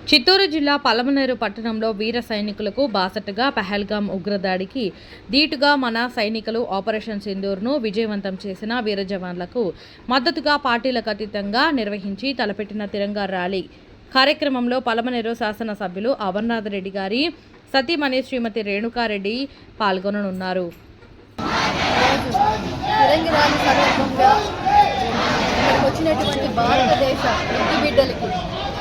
చిత్తూరు జిల్లా పలమనేరు పట్టణంలో వీర సైనికులకు బాసటగా పహల్గాం ఉగ్రదాడికి ధీటుగా మన సైనికులు ఆపరేషన్ సింధూర్ను విజయవంతం చేసిన వీర జవాన్లకు మద్దతుగా పార్టీలకు అతీతంగా నిర్వహించి తలపెట్టిన తిరంగా ర్యాలీ కార్యక్రమంలో పలమనేరు శాసనసభ్యులు అమర్నాథ్ రెడ్డి గారి సతీమణి శ్రీమతి రేణుకారెడ్డి పాల్గొననున్నారు. వచ్చినటువంటి భారతదేశ ఇంటి బిడ్డలకి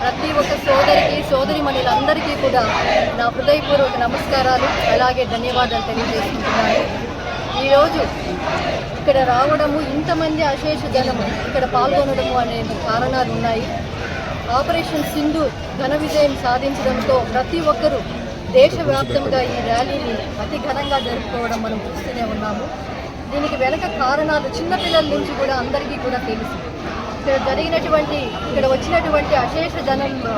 ప్రతి ఒక్క సోదరికి సోదరిమణులందరికీ కూడా నా హృదయపూర్వక నమస్కారాలు అలాగే ధన్యవాదాలు తెలియజేసుకుంటున్నాను. ఈరోజు ఇక్కడ రావడము, ఇంతమంది అశేష జనము ఇక్కడ పాల్గొనడము అనే కారణాలు ఉన్నాయి. ఆపరేషన్ సింధూర్ ఘన విజయం సాధించడంతో ప్రతి ఒక్కరూ దేశవ్యాప్తంగా ఈ ర్యాలీని అతి ఘనంగా జరుపుకోవడం మనం చూస్తూనే ఉన్నాము. దీనికి వెనక కారణాలు చిన్నపిల్లల నుంచి కూడా అందరికీ కూడా తెలుసు. ఇక్కడ వచ్చినటువంటి అశేష జనంలో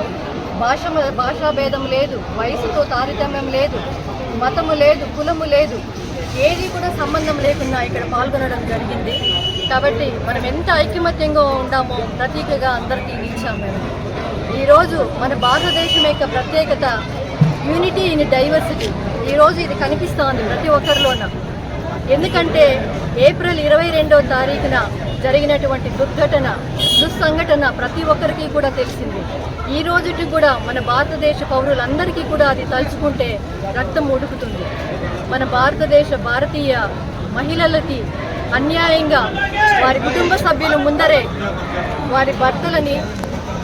భాషా భేదం లేదు, వయసుతో తారతమ్యం లేదు, మతము లేదు, కులము లేదు, ఏది కూడా సంబంధం లేకుండా ఇక్కడ పాల్గొనడం జరిగింది. కాబట్టి మనం ఎంత ఐకమత్యంగా ఉన్నామో ప్రతీకగా అందరికీ ఇచ్చాము. మేము ఈరోజు మన భారతదేశం యొక్క ప్రత్యేకత యూనిటీ ఇన్ డైవర్సిటీ. ఈరోజు ఇది కనిపిస్తోంది ప్రతి ఒక్కరిలోన. ఎందుకంటే ఏప్రిల్ 22వ తారీఖున జరిగినటువంటి దుస్సంఘటన ప్రతి ఒక్కరికి కూడా తెలిసింది. ఈ రోజుకి కూడా మన భారతదేశ పౌరులందరికీ కూడా అది తలుచుకుంటే రక్తం ఉడుకుతుంది. మన భారతీయ మహిళలకి అన్యాయంగా వారి కుటుంబ సభ్యుల ముందరే, వారి భర్తలని,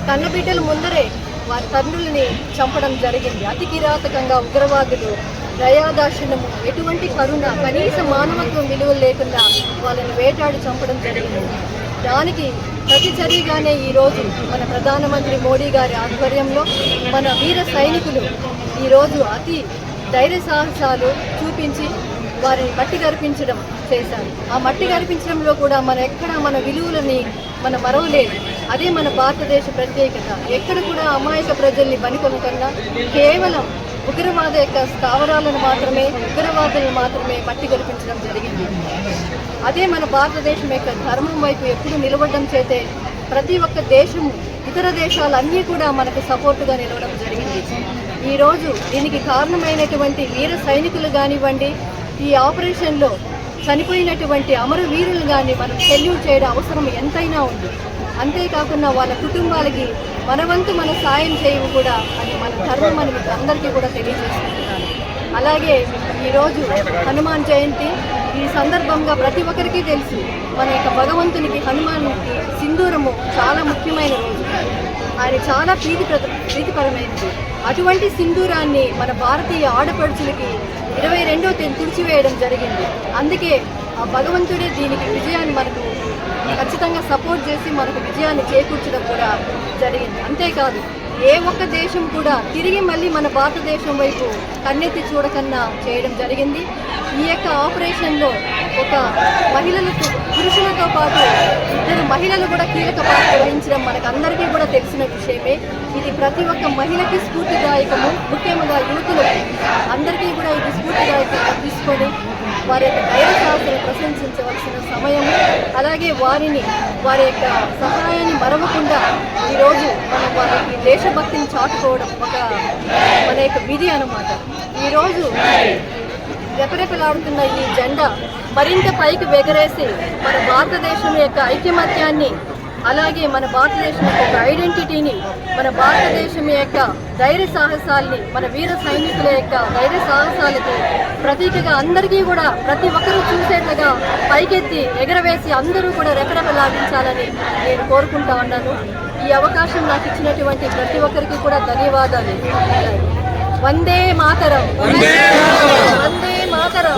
కన్నబిడ్డల ముందరే వారి తండ్రుల్ని చంపడం జరిగింది. అతి కిరాతకంగా ఉగ్రవాదులు దయాదాక్షిణ్యము, ఎటువంటి కరుణ, కనీస మానవత్వం విలువలు లేకుండా వాళ్ళని వేటాడి చంపడం జరిగింది. దానికి ప్రతిచర్యగానే ఈరోజు మన ప్రధానమంత్రి మోడీ గారి ఆధ్వర్యంలో మన వీర సైనికులు ఈరోజు అతి ధైర్య సాహసాలు చూపించి వారిని మట్టి గర్పించడం చేశారు. ఆ మట్టి గర్పించడంలో కూడా మన విలువలని మన మరవలేదు. అదే మన భారతదేశ ప్రత్యేకత. ఎక్కడ కూడా అమాయక ప్రజల్ని బనికొనకుండా కేవలం ఉగ్రవాద యొక్క స్థావరాలను ఉగ్రవాదులను మాత్రమే మట్టి గర్పించడం జరిగింది. అదే మన భారతదేశం యొక్క ధర్మం వైపు ఎప్పుడు నిలవడం చేతే ప్రతి ఒక్క దేశము, ఇతర దేశాలన్నీ కూడా మనకు సపోర్టుగా నిలవడం జరిగింది. ఈరోజు దీనికి కారణమైనటువంటి వీర సైనికులు కానివ్వండి, ఈ ఆపరేషన్లో చనిపోయినటువంటి అమరవీరులు కానీ మనం సెల్యూట్ చేయడం అవసరం ఎంతైనా ఉంది. అంతేకాకుండా వాళ్ళ కుటుంబాలకి మన సాయం చేయవు కూడా అది మన ధర్మం అని మీకు అందరికీ కూడా తెలియజేసుకుంటున్నాను. అలాగే ఈరోజు హనుమాన్ జయంతి. ఈ సందర్భంగా ప్రతి ఒక్కరికి తెలుసు మన యొక్క భగవంతునికి, హనుమాన్కి సింధూరము చాలా ముఖ్యమైన రోజు. ఆయన చాలా ప్రీతిపరమైనది. అటువంటి సింధూరాన్ని మన భారతీయ ఆడపడుచులకి 22వ తేదీ తుడిచివేయడం జరిగింది. అందుకే ఆ భగవంతుడే దీనికి విజయాన్ని మనకు ఖచ్చితంగా సపోర్ట్ చేసి మనకు విజయాన్ని చేకూర్చడం కూడా జరిగింది. అంతేకాదు ఏ ఒక్క దేశం కూడా తిరిగి మళ్ళీ మన భారతదేశం వైపు కన్నెత్తి చూడకన్నా చేయడం జరిగింది. ఈ యొక్క ఆపరేషన్లో ఒక పురుషులతో పాటు 2 మహిళలు కూడా కీలక పాత్ర వహించడం మనకు అందరికీ కూడా తెలిసిన విషయమే. ఇది ప్రతి ఒక్క మహిళకి స్ఫూర్తిదాయకము. ముఖ్యంగా యువతులకు అందరికీ కూడా ఇది స్ఫూర్తిదాయకంగా తీసుకొని వారి యొక్క ధైర్య సాహసాలను ప్రశంసించవలసిన సమయం. అలాగే వారి యొక్క సహాయాన్ని మరవకుండా ఈరోజు మనం వారికి దేశభక్తిని చాటుకోవడం మన యొక్క విధి అన్నమాట. ఈరోజు రెపరెపలాడుతున్న ఈ జెండా మరింత పైకి ఎగరేసి మన భారతదేశం యొక్క ఐకమత్యాన్ని, అలాగే మన భారతదేశం యొక్క ఐడెంటిటీని, మన భారతదేశం యొక్క ధైర్య సాహసాల్ని, మన వీర సైనికుల యొక్క ధైర్య సాహసాలకి ప్రతీకగా అందరికీ కూడా ప్రతి ఒక్కరూ చూసేట్లుగా పైకెత్తి ఎగరవేసి అందరూ కూడా రెపరెపలాడించాలని నేను కోరుకుంటా ఉన్నాను. ఈ అవకాశం నాకు ఇచ్చినటువంటి ప్రతి ఒక్కరికి కూడా ధన్యవాదాలు. వందే మాతరం, వందే మాతరం.